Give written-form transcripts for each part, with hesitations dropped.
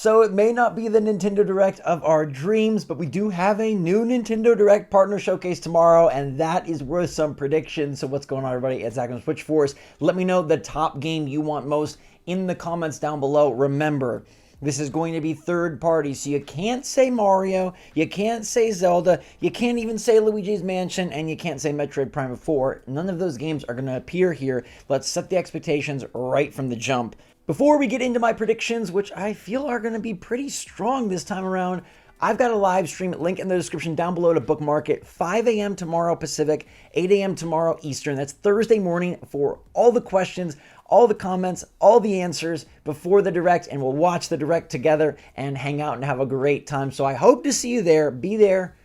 So it may not be the Nintendo Direct of our dreams, but we do have a new Nintendo Direct partner showcase tomorrow, and that is worth some predictions. So what's going on, everybody? It's Zach from SwitchForce. Let me know the top game you want most in the comments down below. Remember, this is going to be third party, so you can't say Mario, you can't say Zelda, you can't even say Luigi's Mansion, and you can't say Metroid Prime 4. None of those games are going to appear here. Let's set the expectations right from the jump. Before we get into my predictions, which I feel are going to be pretty strong this time around, I've got a live stream link in the description down below to bookmark it. 5 a.m. tomorrow Pacific, 8 a.m. tomorrow Eastern. That's Thursday morning for all the questions, all the comments, all the answers before the Direct, and we'll watch the Direct together and hang out and have a great time. So I hope to see you there. Be there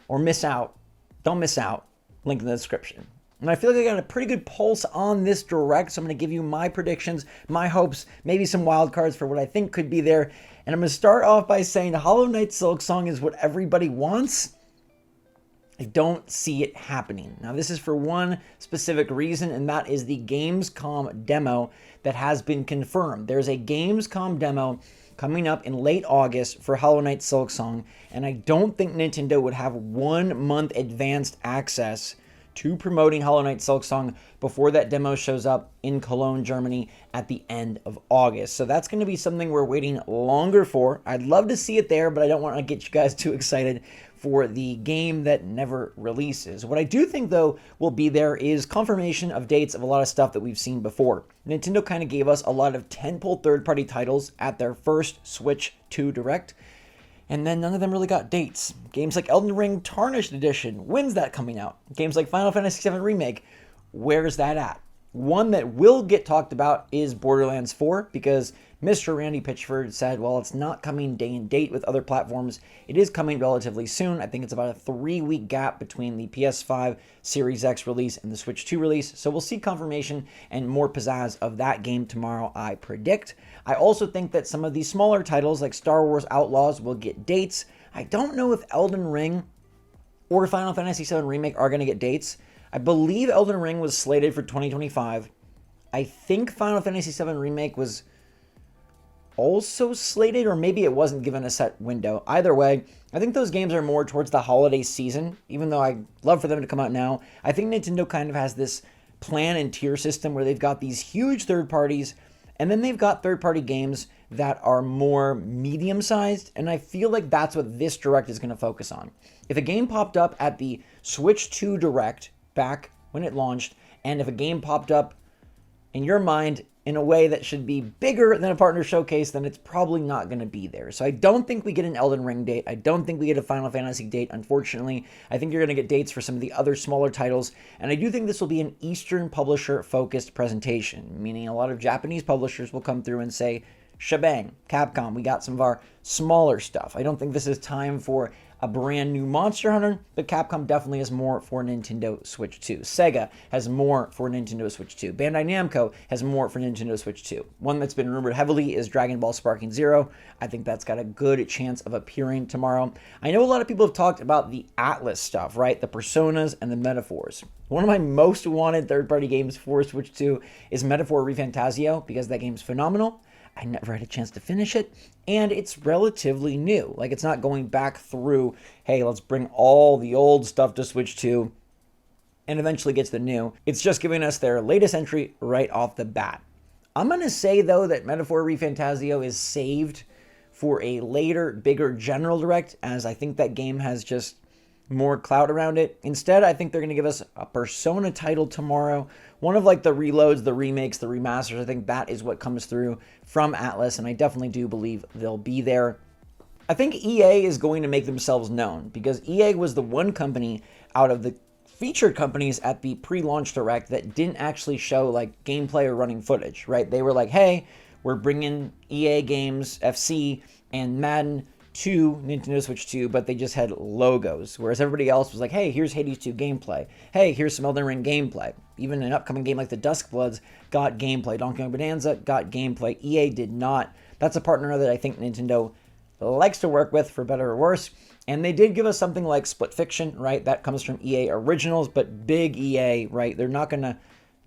or miss out. Don't miss out. Link in the description. And I feel like I got a pretty good pulse on this Direct, so I'm going to give you my predictions, my hopes, maybe some wild cards for what I think could be there. And I'm going to start off by saying Hollow Knight Silksong is what everybody wants. I don't see it happening. Now, this is for one specific reason, and that is the Gamescom demo that has been confirmed. There's a Gamescom demo coming up in late August for Hollow Knight Silksong, and I don't think Nintendo would have 1 month advanced access to promoting Hollow Knight Silksong before that demo shows up in Cologne, Germany at the end of August. So that's going to be something we're waiting longer for. I'd love to see it there, but I don't want to get you guys too excited for the game that never releases. What I do think, though, will be there is confirmation of dates of a lot of stuff that we've seen before. Nintendo kind of gave us a lot of tentpole third-party titles at their first Switch 2 Direct, and then none of them really got dates. Games like Elden Ring Tarnished Edition, when's that coming out? Games like Final Fantasy VII Remake, where's that at? One that will get talked about is Borderlands 4, because Mr. Randy Pitchford said, well, it's not coming day and date with other platforms. It is coming relatively soon. I think it's about a 3-week gap between the PS5 Series X release and the Switch 2 release. So we'll see confirmation and more pizzazz of that game tomorrow, I predict. I also think that some of these smaller titles like Star Wars Outlaws will get dates. I don't know if Elden Ring or Final Fantasy VII Remake are going to get dates. I believe Elden Ring was slated for 2025. I think Final Fantasy VII Remake was also slated, or maybe it wasn't given a set window. Either way, I think those games are more towards the holiday season, even though I'd love for them to come out now. I think Nintendo kind of has this plan and tier system where they've got these huge third parties, and then they've got third-party games that are more medium-sized, and I feel like that's what this Direct is going to focus on. If a game popped up at the Switch 2 Direct back when it launched, and if a game popped up in your mind in a way that should be bigger than a partner showcase, then it's probably not going to be there. So I don't think we get an Elden Ring date. I don't think we get a Final Fantasy date, unfortunately. I think you're going to get dates for some of the other smaller titles, and I do think this will be an Eastern publisher-focused presentation, meaning a lot of Japanese publishers will come through and say, shebang, Capcom, we got some of our smaller stuff. I don't think this is time for a brand new Monster Hunter, but Capcom definitely has more for Nintendo Switch 2. Sega has more for Nintendo Switch 2. Bandai Namco has more for Nintendo Switch 2. One that's been rumored heavily is Dragon Ball Sparking Zero. I think that's got a good chance of appearing tomorrow. I know a lot of people have talked about the Atlas stuff, right? The Personas and the Metaphors. One of my most wanted third-party games for Switch 2 is Metaphor ReFantazio, because that game's phenomenal. I never had a chance to finish it, and it's relatively new. Like, it's not going back through, hey, let's bring all the old stuff to Switch 2 and eventually get to the new. It's just giving us their latest entry right off the bat. I'm going to say, though, that Metaphor ReFantazio is saved for a later, bigger General Direct, as I think that game has just more clout around it. Instead, I think they're going to give us a Persona title tomorrow. One of like the reloads, the remakes, the remasters. I think that is what comes through from Atlas, and I definitely do believe they'll be there. I think EA is going to make themselves known, because EA was the one company out of the featured companies at the pre-launch Direct that didn't actually show like gameplay or running footage, right? They were like, hey, we're bringing EA games, FC, and Madden to Nintendo Switch 2, but they just had logos, whereas everybody else was like, hey, here's Hades 2 gameplay. Hey, here's some Elden Ring gameplay. Even an upcoming game like the Duskbloods got gameplay. Donkey Kong Bonanza got gameplay. EA did not. That's a partner that I think Nintendo likes to work with, for better or worse. And they did give us something like Split Fiction, right? That comes from EA Originals, but big EA, right? They're not going to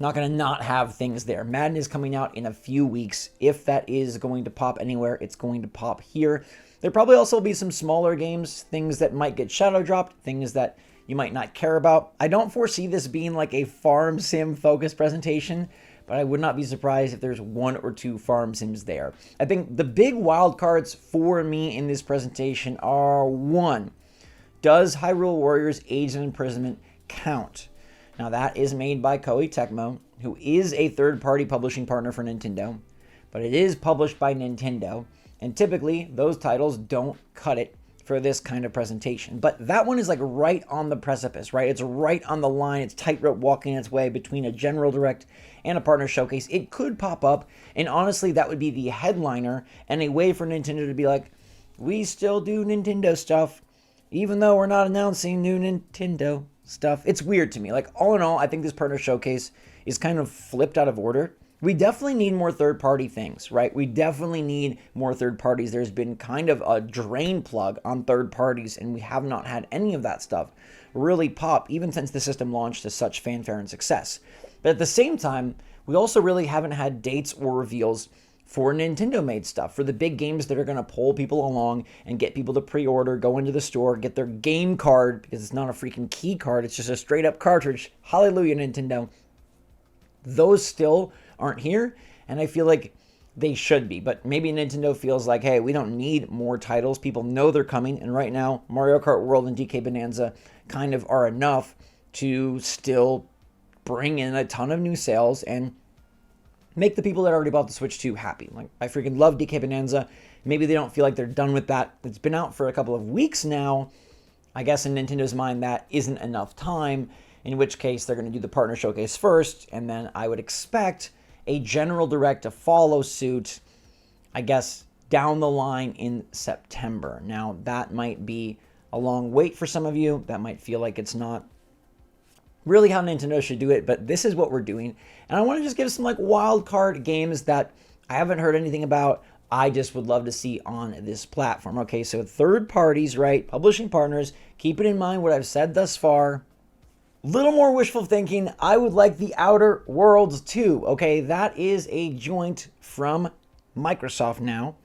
Not going to not have things there. Madden is coming out in a few weeks. If that is going to pop anywhere, it's going to pop here. There probably also will be some smaller games, things that might get shadow dropped, things that you might not care about. I don't foresee this being like a farm sim focused presentation, but I would not be surprised if there's one or two farm sims there. I think the big wild cards for me in this presentation are: one, does Hyrule Warriors Age of Imprisonment count? Now, that is made by Koei Tecmo, who is a third-party publishing partner for Nintendo, but it is published by Nintendo, and typically those titles don't cut it for this kind of presentation. But that one is like right on the precipice, right? It's right on the line. It's tightrope walking its way between a general direct and a partner showcase. It could pop up, and honestly, that would be the headliner and a way for Nintendo to be like, we still do Nintendo stuff, even though we're not announcing new Nintendo stuff. It's weird to me. Like, all in all, I think this partner showcase is kind of flipped out of order. We definitely need more third-party things, right? We definitely need more third parties. There's been kind of a drain plug on third parties, and we have not had any of that stuff really pop, even since the system launched to such fanfare and success. But at the same time, we also really haven't had dates or reveals for Nintendo-made stuff, for the big games that are going to pull people along and get people to pre-order, go into the store, get their game card, because it's not a freaking key card, it's just a straight-up cartridge. Hallelujah, Nintendo. Those still aren't here, and I feel like they should be. But maybe Nintendo feels like, hey, we don't need more titles. People know they're coming, and right now, Mario Kart World and DK Bonanza kind of are enough to still bring in a ton of new sales and make the people that already bought the Switch 2 happy. Like, I freaking love DK Bonanza. Maybe they don't feel like they're done with that. It's been out for a couple of weeks now. I guess in Nintendo's mind, that isn't enough time, in which case they're going to do the partner showcase first, and then I would expect a general direct to follow suit, I guess, down the line in September. Now, that might be a long wait for some of you. That might feel like it's not really how Nintendo should do it, but this is what we're doing. And I want to just give some like wild card games that I haven't heard anything about. I just would love to see on this platform. Okay, so third parties, right? Publishing partners. Keep it in mind what I've said thus far. Little more wishful thinking. I would like the Outer Worlds 2. Okay, that is a joint from Microsoft now.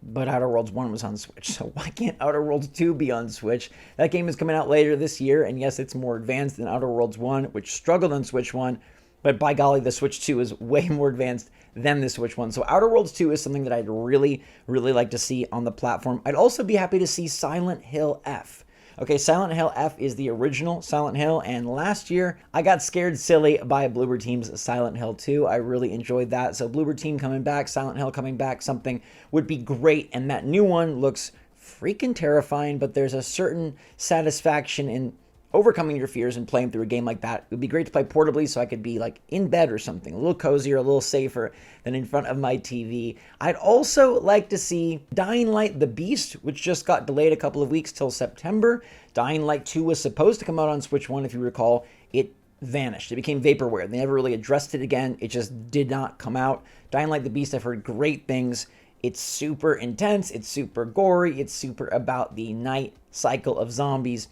But Outer Worlds 1 was on Switch, so why can't Outer Worlds 2 be on Switch? That game is coming out later this year, and yes, it's more advanced than Outer Worlds 1, which struggled on Switch 1, but by golly, the Switch 2 is way more advanced than the Switch 1. So Outer Worlds 2 is something that I'd really, really like to see on the platform. I'd also be happy to see Silent Hill F. Okay, Silent Hill F is the original Silent Hill, and last year I got scared silly by Bloober Team's Silent Hill 2. I really enjoyed that. So Bloober Team coming back, Silent Hill coming back, something would be great, and that new one looks freaking terrifying, but there's a certain satisfaction in overcoming your fears and playing through a game like that. It would be great to play portably so I could be like in bed or something, a little cozier, a little safer than in front of my TV. I'd also like to see Dying Light the Beast, which just got delayed a couple of weeks till September. Dying Light 2 was supposed to come out on Switch 1, if you recall. It vanished. It became vaporware. They never really addressed it again. It just did not come out. Dying Light the Beast, I've heard great things. It's super intense. It's super gory. It's super about the night cycle of zombies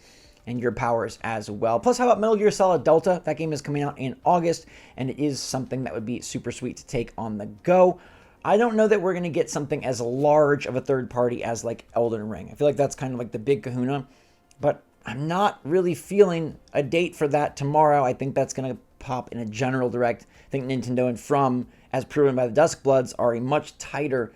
and your powers as well. Plus, how about Metal Gear Solid Delta? That game is coming out in August, and it is something that would be super sweet to take on the go. I don't know that we're going to get something as large of a third party as like Elden Ring. I feel like that's kind of like the big kahuna, but I'm not really feeling a date for that tomorrow. I think that's going to pop in a general direct. I think Nintendo and From, as proven by the Duskbloods, are a much tighter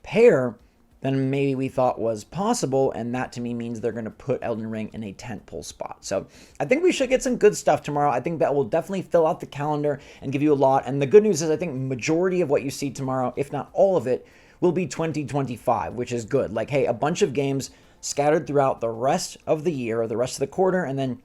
pair than maybe we thought was possible, and that to me means they're going to put Elden Ring in a tentpole spot. So I think we should get some good stuff tomorrow. I think that will definitely fill out the calendar and give you a lot. And the good news is I think majority of what you see tomorrow, if not all of it, will be 2025, which is good. Like, hey, a bunch of games scattered throughout the rest of the year or the rest of the quarter, and then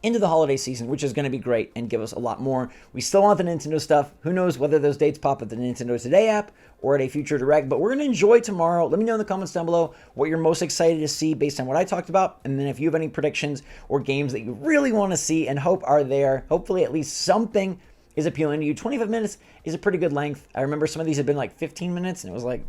into the holiday season, which is going to be great and give us a lot more. We still want the Nintendo stuff. Who knows whether those dates pop at the Nintendo Today app or at a future direct, but we're going to enjoy tomorrow. Let me know in the comments down below what you're most excited to see based on what I talked about, and then if you have any predictions or games that you really want to see and hope are there, hopefully at least something is appealing to you. 25 minutes is a pretty good length. I remember some of these had been like 15 minutes, and it was like,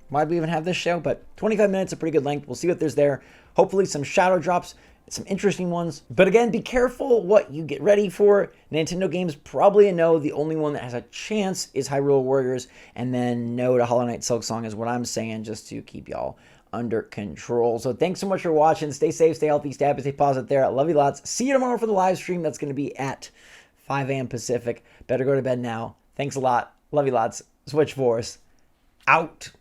why'd we even have this show? But 25 minutes is a pretty good length. We'll see what there's there. Hopefully some shadow drops some interesting ones. But again, be careful what you get ready for. Nintendo games, probably a no. The only one that has a chance is Hyrule Warriors. And then no to Hollow Knight Silksong is what I'm saying, just to keep y'all under control. So thanks so much for watching. Stay safe, stay healthy, stay happy, stay positive there. I love you lots. See you tomorrow for the live stream. That's going to be at 5 a.m. Pacific. Better go to bed now. Thanks a lot. Love you lots. SwitchForce out.